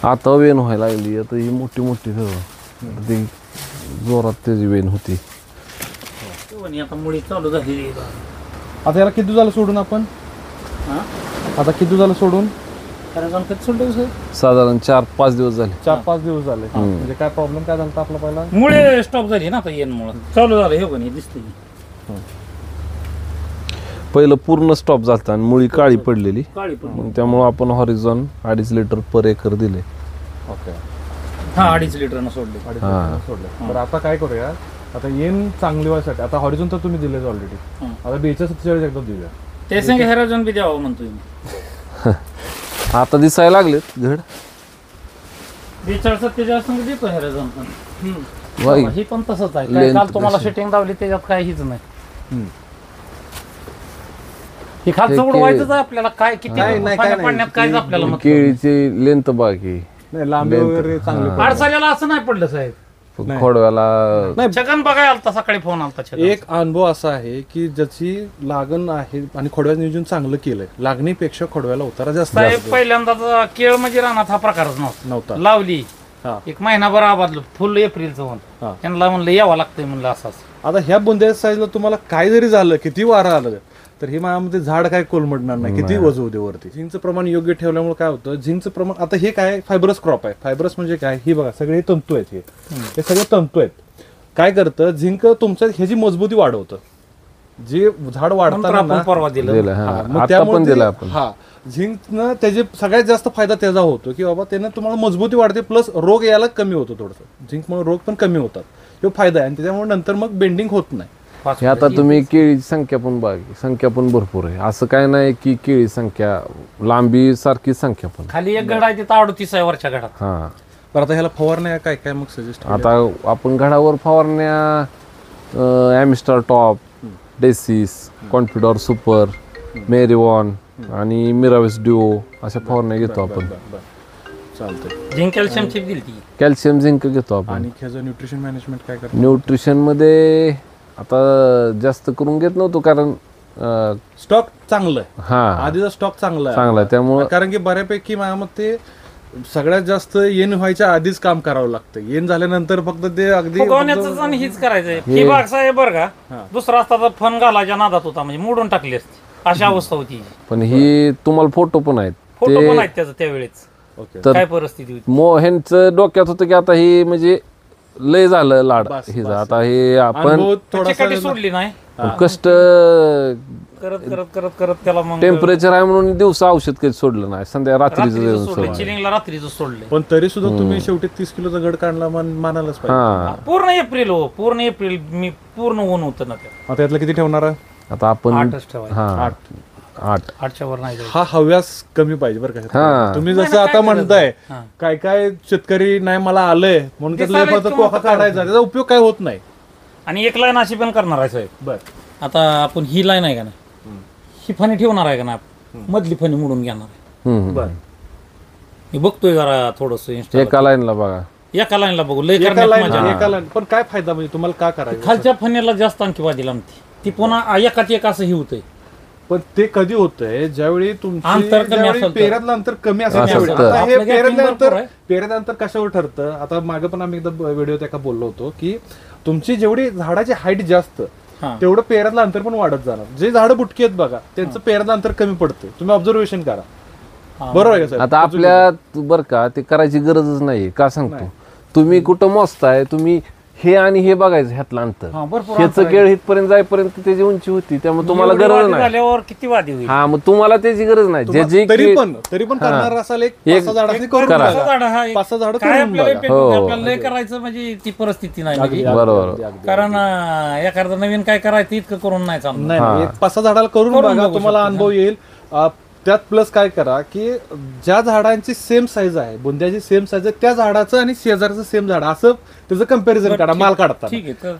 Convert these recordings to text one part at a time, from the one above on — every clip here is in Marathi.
आता वेन व्हायला लागली, आता ही मोठी मोठी सर्व ती जोरात त्याची वेन होती. आता मुळी चालू झाली. आता याला किती झालं सोडून आपण? आता किती झालं सोडून? साधारण 4-5 दिवस झाले. 4-5 दिवस झाले. म्हणजे काय प्रॉब्लेम काय झाला आपला पहिला? मुळे स्टॉप झाली ना आता येन मुळे चालू झालं. हे पण दिसते पहिलं पूर्ण स्टॉप झालता आणि मुळी काळी पडलेली, मग त्यामुळे आपण हॉरिझॉन 2.5 लिटर पर एकर दिले. ओके. हा 2.5 लिटर सोडले. सोडले. बरं आता काय करूया, आता येन चांगली व्हायसाठी आता हॉरिझॉन तर तुम्ही दिलेच ऑलरेडी, आता 42-47 एकदा देऊया. ते संग हेरोजन बी द्यावं म्हणतोय मी. आता दिसायला लागलेत घड. 42-47 संग देतो हेरोजन बाई. पण. ही पण तसंच आहे. काय काल तुम्हाला सेटिंग दावली त्याच्यात काही हीच नाही. हे खालचं उडवायचंच आहे आपल्याला. काय किती पाण्यात काय आपल्याला मग केळीची लेंथ बाकी नाही, लांबी वगैरे चांगली. अडसाल्याला असं नाही पडलं साहेब. खोडव्याला छगन बघायला आलता सकाळी फोन आलता छगन. एक अनुभव असा आहे की ज्याची लागण आहे आणि खोडव्याचं नियोजन चांगलं केलंय, लागणीपेक्षा खोडव्याला उतारा जास्त साहेब पहिल्यांदाच केळ म्हणजे रानात हा प्रकारच नव्हता. लावली एक महिनाभर आबादलो, फुल एप्रिलचं होऊन त्यांना म्हणलं यावं लागतंय म्हणलं असंच. आता ह्या बुंद्या साईजला तुम्हाला काय जरी झालं, किती वारा आलं तर हे माझ्यामध्ये झाड काय कोलमडणार नाही, किती वजू दे वरती. झिंकचं प्रमाण योग्य ठेवल्यामुळे काय होतं, झिंकचं प्रमाण आता हे काय फायबरस क्रॉप आहे. फायबरस म्हणजे काय, ही बघा सगळे तंतू आहेत, हे सगळे तंतू आहेत. काय करतं झिंक तुमच्या ह्याची मजबूती वाढवतं. जे झाड वाढताना परवा दिलं हा झिंकनं त्याचे सगळ्यात जास्त फायदा त्याचा होतो की बाबा त्यानं तुम्हाला मजबूती वाढते, प्लस रोग यायला कमी होतो. थोडंसं झिंकमुळे रोग पण कमी होतात, तो फायदा आहे. आणि त्याच्यामुळे नंतर मग बेंडिंग होत नाही. हे आता तुम्ही केळीची संख्या पण बघा, संख्या पण भरपूर आहे. असं काय नाही की केळी संख्या लांबी सारखी संख्या पण. खाली एक गड आहे तिथं 38 आहे वरच्या गडात. हा पण आता ह्याला फवारण्या काय काय मग सजेस्ट? आता आपण घडावर फवारण्या ॲमिस्टार टॉप, डेसिस, कॉन्फिडॉर सुपर, मेरिवॉन आणि मिराविस ड्युओ अशा फवारण्या घेतो आपण. चालतंय. झिंक कॅल्शियमची दिली, कॅल्शियम झिंक घेतो आपण. आणि ह्याचं न्यूट्रिशन मॅनेजमेंट काय करतो? न्यूट्रिशन मध्ये आता जास्त करून घेत नव्हतो, कारण स्टॉक चांगलं आहे. हा आधीचा स्टॉक चांगला आहे त्यामुळे, कारण की बऱ्यापैकी माझ्या मते सगळ्यात जास्त येण व्हायच्या आधीच काम करावं लागतं. येण झाल्यानंतर फक्त ते अगदी आणि हीच करायचंय. ही बाग साहेब बरं का, दुसरा असता तर फन घालायच्या नादात होता, म्हणजे मोडून टाकली असती अशा अवस्था होती. पण ही तुम्हाला फोटो पण आहेत, फोटो पण आहेत त्याचं त्यावेळेस. काय परिस्थिती होती ह्यांचं डोक्यात होतं की आता ही म्हणजे लय झालं लाड हिचं, आता हे आपण सोडली नाही, कष्ट करत करत करत करत त्याला मग टेम्परेचर आहे म्हणून दिवसा औषध काही सोडलं नाही, संध्या रात्रीचं चिलिंगला रात्रीचं सोडलं. पण तरी सुद्धा तुम्ही शेवटी 30 किलोचा गड काढला मानायलाच पाहिजे. पूर्ण एप्रिल पूर्ण एप्रिल मी पूर्ण ऊन होतं ना. आता यातलं किती ठेवणार आहे? आता आपण 8च ठेवायचं. 8च्या वर नाही. हा हव्यास कमी पाहिजे बरं का. तुम्ही जसं आता म्हणताय काय काय शेतकरी नाही मला आलंय म्हणून त्यातला कोका काढायचा, त्याचा उपयोग काय होत नाही. आणि एक लाईन अशी पण करणार आहे साहेब. बर आता आपण ही लाईन आहे का नाही, ही फणी ठेवणार आहे का ना, मधली फणी मोडून घेणार आहे. बर मी बघतोय जरा थोडस एका लाईनला बघा, एका लाईनला बघू. लय एका लाईन पण काय फायदा म्हणजे तुम्हाला का करायचं? खालच्या फणीला जास्त आणखी वादी लांबती, ती पुन्हा एकात एक असं ही होतंय. पण ते कधी होतंय ज्यावेळी अंतर कमी असेल, पेऱ्यातलं अंतर कमी असेल. पेऱ्यातलं अंतर कशावर ठरतं? आता मागे पण आम्ही एकदा व्हिडिओत एका बोललो होतो की तुमची जेवढी झाडाची हाईट जास्त तेवढं पेऱ्यातलं अंतर पण वाढत जाणार. जे झाडं बुटकी आहेत बघा त्यांचं पेऱ्यातलं अंतर कमी पडतं. तुम्ही ऑब्झर्वेशन करा. बरोबर आहे का? आता आपल्या बर का ते करायची गरजच नाही. का सांगतो, तुम्ही कुठं मोजताय, तुम्ही हे आणि हे बघायचं ह्यातलं अंतर, ह्याचं केळ हितपर्यंत जाईपर्यंत त्याची उंची होती, त्यामुळे तुम्हाला गरज नाही. किती वादी होईल. हा मग तुम्हाला त्याची गरज नाही. तरी पण करणार असाल एक 5-6 झाडांनी करून बघा. 5-6 झाडं करून बघा. लय करायचं म्हणजे ती परिस्थिती नाही. बरोबर, कारण एखादं नवीन काय करायचं इतकं करून नाही चालणार. नाही, 5-6 झाडाला करून बघा, तुम्हाला अनुभव येईल. त्यात प्लस काय करा की ज्या झाडांची सेम साईज आहे, बुंद्याची सेम साईज आहे, त्या झाडाचं आणि शेजारचं सेम झाड असं त्याचं कंपॅरिझन करा माल काढता.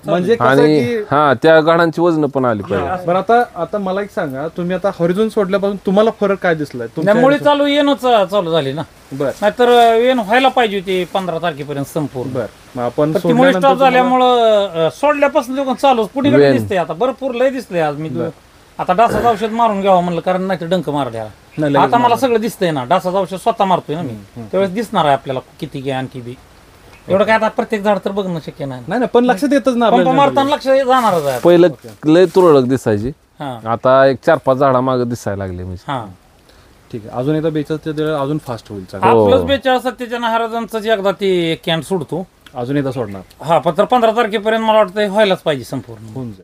म्हणजे त्या झाडांची वजन पण आली पाहिजे. बरं आता मला एक सांगा, तुम्ही आता हॉरिझॉन सोडल्यापासून तुम्हाला फरक काय दिसलाय? मुळे चालू येणंच चालू झाली ना. बरं, नाहीतर येण व्हायला पाहिजे होती 15 तारखेपर्यंत संपूर्ण. बरं, आपण स्टॉप झाल्यामुळं सोडल्यापासून चालू पुढे दिसते. आता भरपूर लय दिसले. आज मी आता डासाचं औषध मारून घ्यावं म्हणलं, कारण नाही तर डंक मारल्या नाही, लगेच आता मला सगळं दिसतंय ना, डासाचं औषध स्वतः मारतोय ना मी, त्यावेळेस दिसणार आहे आपल्याला किती घ्या आणखी बी. एवढं काय आता प्रत्येक झाड तर बघणं शक्य नाही. नाही पण लक्षात येतच ना पंप आपल्याला. मारताना लक्ष जाणारच आहे. पहिलं लय तुरळक दिसायची, हा आता एक 4-5 झाडा मागे दिसायला लागले म्हणजे. हा ठीक आहे, अजून एकदा 42 अजून फास्ट होईल चांगलं. हा प्लस 42 सत्तेच्या महाराजांचं जे एकदा ते कॅन सोडतो, अजून एकदा सोडणार हा पण 15 तारखेपर्यंत मला वाटतं व्हायलाच पाहिजे संपूर्ण. होऊन जाईल.